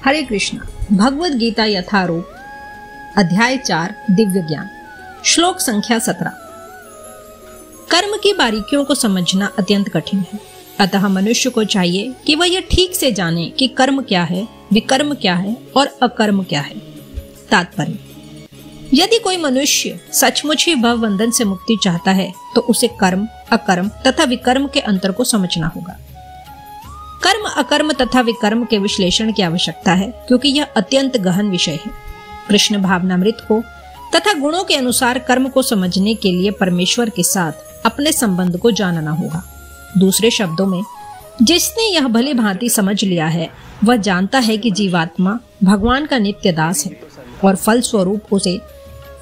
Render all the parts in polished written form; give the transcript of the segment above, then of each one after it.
हरे कृष्णा। भगवद गीता यथारूप, अध्याय 4, दिव्य ज्ञान, श्लोक संख्या 17। कर्म की बारीकियों को समझना अत्यंत कठिन है, अतः मनुष्य को चाहिए कि वह यह ठीक से जाने कि कर्म क्या है, विकर्म क्या है और अकर्म क्या है। तात्पर्य: यदि कोई मनुष्य सचमुच ही भव बंधन से मुक्ति चाहता है तो उसे कर्म, अकर्म तथा विकर्म के अंतर को समझना होगा। कर्म, अकर्म तथा विकर्म के विश्लेषण की आवश्यकता है, क्योंकि यह अत्यंत गहन विषय है। कृष्ण भावनामृत को तथा गुणों के अनुसार कर्म को समझने के लिए परमेश्वर के साथ अपने संबंध को जानना होगा। दूसरे शब्दों में, जिसने यह भली भांति समझ लिया है वह जानता है कि जीवात्मा भगवान का नित्य दास है और फल स्वरूप उसे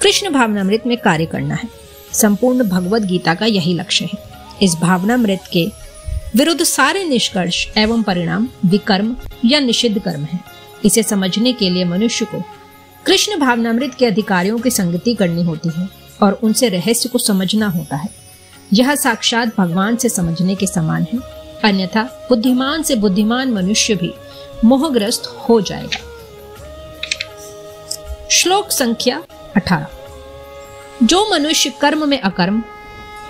कृष्ण भावनामृत में कार्य करना है। संपूर्ण भगवद गीता का यही लक्ष्य है। इस भावनामृत के विरुद्ध सारे निष्कर्ष एवं परिणाम विकर्म या निषिद्ध कर्म है। इसे समझने के लिए मनुष्य को कृष्ण भावनामृत के अधिकारियों की संगति करनी होती है और उनसे रहस्य को समझना होता है। यह साक्षात भगवान से समझने के समान है, अन्यथा बुद्धिमान से बुद्धिमान मनुष्य भी मोहग्रस्त हो जाएगा। श्लोक संख्या 18। जो मनुष्य कर्म में अकर्म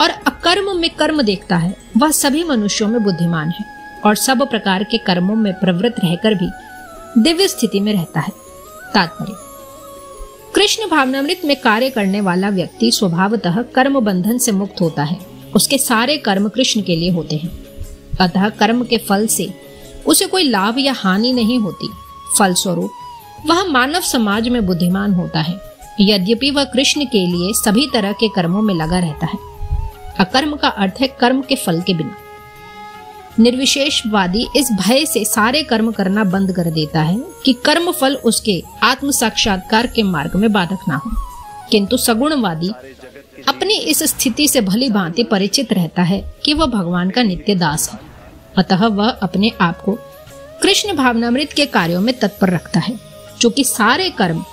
और अकर्म में कर्म देखता है वह सभी मनुष्यों में बुद्धिमान है और सब प्रकार के कर्मों में प्रवृत्त रहकर भी दिव्य स्थिति में रहता है। तात्पर्य: कृष्ण भावनामृत में कार्य करने वाला व्यक्ति स्वभावतः कर्म बंधन से मुक्त होता है। उसके सारे कर्म कृष्ण के लिए होते हैं, अतः कर्म के फल से उसे कोई लाभ या हानि नहीं होती। फलस्वरूप वह मानव समाज में बुद्धिमान होता है, यद्यपि वह कृष्ण के लिए सभी तरह के कर्मों में लगा रहता है। अकर्म का अर्थ है कर्म के फल के बिना। निर्विशेषवादी इस भय से सारे कर्म करना बंद कर देता है कि कर्म फल उसके आत्म साक्षात्कार के मार्ग में बाधक ना हो, किंतु सगुणवादी अपनी इस स्थिति से भली भांति परिचित रहता है कि वह भगवान का नित्य दास है, अतः वह अपने आप को कृष्ण भावनामृत के कार्यों में तत्पर रखता है। चूंकि सारे कर्म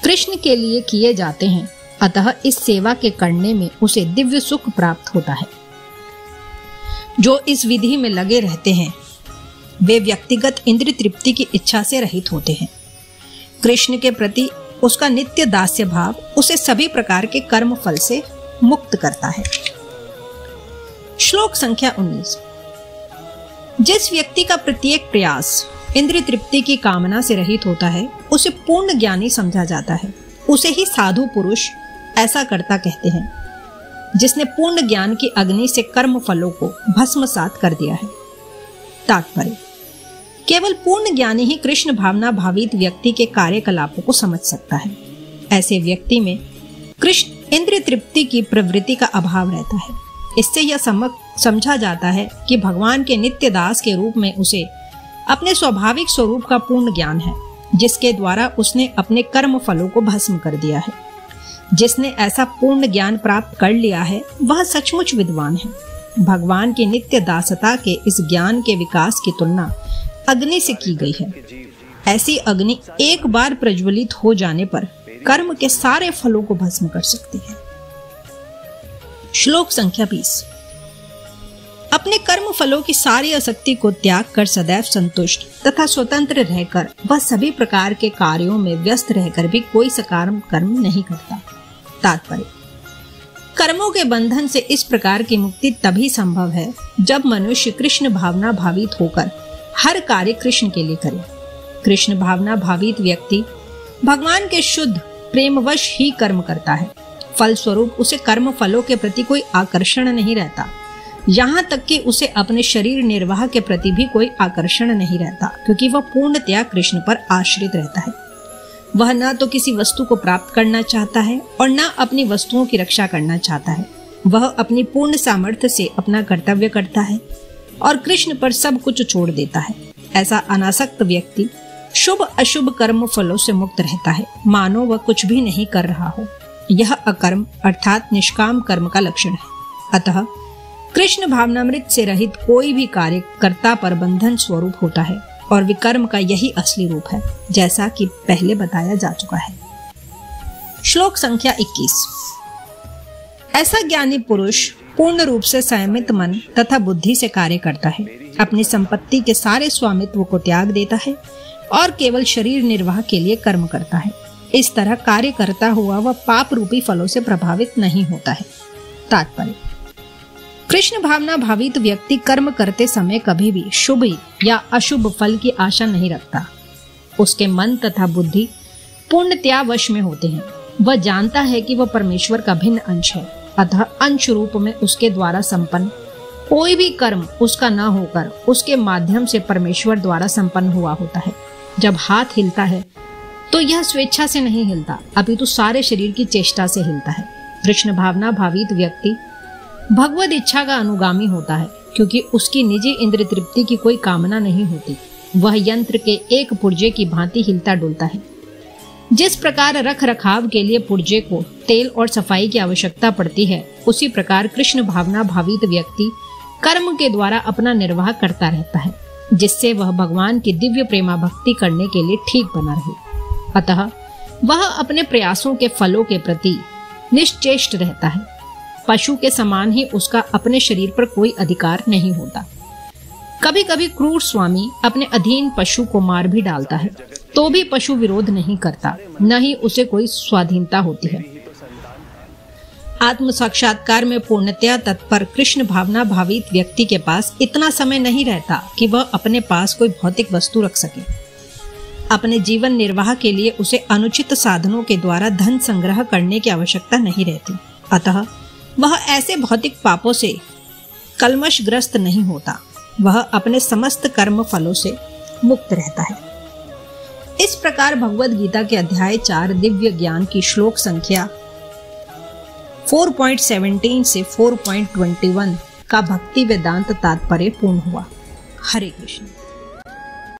कृष्ण के लिए किए जाते हैं, अतः इस सेवा के करने में उसे दिव्य सुख प्राप्त होता है। जो इस विधि में लगे रहते हैं वे व्यक्तिगत इंद्रिय तृप्ति की इच्छा से रहित होते हैं। कृष्ण के प्रति उसका नित्य दास्य भाव उसे सभी प्रकार के कर्म फल से मुक्त करता है। श्लोक संख्या 19। जिस व्यक्ति का प्रत्येक प्रयास इंद्रिय तृप्ति की कामना से रहित होता है उसे पूर्ण ज्ञानी समझा जाता है। उसे ही साधु पुरुष ऐसा करता कहते हैं, जिसने पूर्ण ज्ञान की अग्नि से कर्म फलों को भस्मसात कर दिया है। तात्पर्य: केवल पूर्ण ज्ञानी ही कृष्ण भावना भावित व्यक्ति के कार्यकलापों को समझ सकता है। ऐसे व्यक्ति में कृष्ण इंद्रिय तृप्ति की प्रवृत्ति का अभाव रहता है। इससे यह समझा जाता है कि भगवान के नित्य दास के रूप में उसे अपने स्वाभाविक स्वरूप का पूर्ण ज्ञान है, जिसके द्वारा उसने अपने कर्म फलों को भस्म कर दिया है। जिसने ऐसा पूर्ण ज्ञान प्राप्त कर लिया है वह सचमुच विद्वान है। भगवान की नित्य दासता के इस ज्ञान के विकास की तुलना अग्नि से की गई है। ऐसी अग्नि एक बार प्रज्वलित हो जाने पर कर्म के सारे फलों को भस्म कर सकती है। श्लोक संख्या 20। अपने कर्म फलों की सारी आसक्ति को त्याग कर सदैव संतुष्ट तथा स्वतंत्र रहकर वह सभी प्रकार के कार्यों में व्यस्त रहकर भी कोई सकारात्मक कर्म नहीं करता। तात्पर्य: कर्मों के बंधन से इस प्रकार की मुक्ति तभी संभव है जब मनुष्य कृष्ण भावना भावित होकर हर कार्य कृष्ण के लिए करे। कृष्ण भावना भावित व्यक्ति भगवान के शुद्ध प्रेमवश ही कर्म करता है। फलस्वरूप उसे कर्म फलों के प्रति कोई आकर्षण नहीं रहता। यहाँ तक कि उसे अपने शरीर निर्वाह के प्रति भी कोई आकर्षण नहीं रहता, क्योंकि वह पूर्णतया कृष्ण पर आश्रित रहता है। वह न तो किसी वस्तु को प्राप्त करना चाहता है और न अपनी वस्तुओं की रक्षा करना चाहता है। वह अपनी पूर्ण सामर्थ्य से अपना कर्तव्य करता है और कृष्ण पर सब कुछ छोड़ देता है। ऐसा अनासक्त व्यक्ति शुभ अशुभ कर्म फलों से मुक्त रहता है, मानो वह कुछ भी नहीं कर रहा हो। यह अकर्म अर्थात निष्काम कर्म का लक्षण है। अतः कृष्ण भावनामृत से रहित कोई भी कार्य कर्ता पर बंधन स्वरूप होता है और विकर्म का यही असली रूप है, जैसा कि पहले बताया जा चुका है। श्लोक संख्या 21। ऐसा ज्ञानी पुरुष पूर्ण रूप से संयमित मन तथा बुद्धि से कार्य करता है, अपनी संपत्ति के सारे स्वामित्व को त्याग देता है और केवल शरीर निर्वाह के लिए कर्म करता है। इस तरह कार्य करता हुआ वह पाप रूपी फलों से प्रभावित नहीं होता है। तात्पर्य: कृष्ण भावना भावित व्यक्ति कर्म करते समय कभी भी शुभ या अशुभ फल की आशा नहीं रखता। उसके मन तथा बुद्धि पूर्णतया वश में होते हैं। वह जानता है कि वह परमेश्वर का भिन्न अंश है, अतः अंश रूप में उसके द्वारा संपन्न कोई भी कर्म उसका न होकर उसके माध्यम से परमेश्वर द्वारा संपन्न हुआ होता है। जब हाथ हिलता है तो यह स्वेच्छा से नहीं हिलता, अपितु सारे शरीर की चेष्टा से हिलता है। कृष्ण भावना भावित व्यक्ति भगवद इच्छा का अनुगामी होता है, क्योंकि उसकी निजी इंद्रिय तृप्ति की कोई कामना नहीं होती। वह यंत्र के एक पुर्जे की भांति हिलता डुलता है। जिस प्रकार रख रखाव के लिए पुर्जे को तेल और सफाई की आवश्यकता पड़ती है, उसी प्रकार कृष्ण भावना भावित व्यक्ति कर्म के द्वारा अपना निर्वाह करता रहता है, जिससे वह भगवान की दिव्य प्रेमा भक्ति करने के लिए ठीक बना रहे। अतः वह अपने प्रयासों के फलों के प्रति निश्चेष्ट रहता है। पशु के समान ही उसका अपने शरीर पर कोई अधिकार नहीं होता। कभी कभी क्रूर स्वामी अपने अधीन पशु को मार भी डालता है, तो भी पशु विरोध नहीं करता, न ही उसे कोई स्वाधीनता होती है। आत्म साक्षात्कार में पूर्णतया तत्पर कृष्ण भावना भावित व्यक्ति के पास इतना समय नहीं रहता कि वह अपने पास कोई भौतिक वस्तु रख सके। अपने जीवन निर्वाह के लिए उसे अनुचित साधनों के द्वारा धन संग्रह करने की आवश्यकता नहीं रहती। अतः वह ऐसे भौतिक पापों से कलमशग्रस्त नहीं होता। वह अपने समस्त कर्म फलों से मुक्त रहता है। इस प्रकार भगवद गीता के अध्याय 4 दिव्य ज्ञान की श्लोक संख्या 4.17 से 4.21 का भक्ति वेदांत तात्पर्य पूर्ण हुआ। हरे कृष्ण।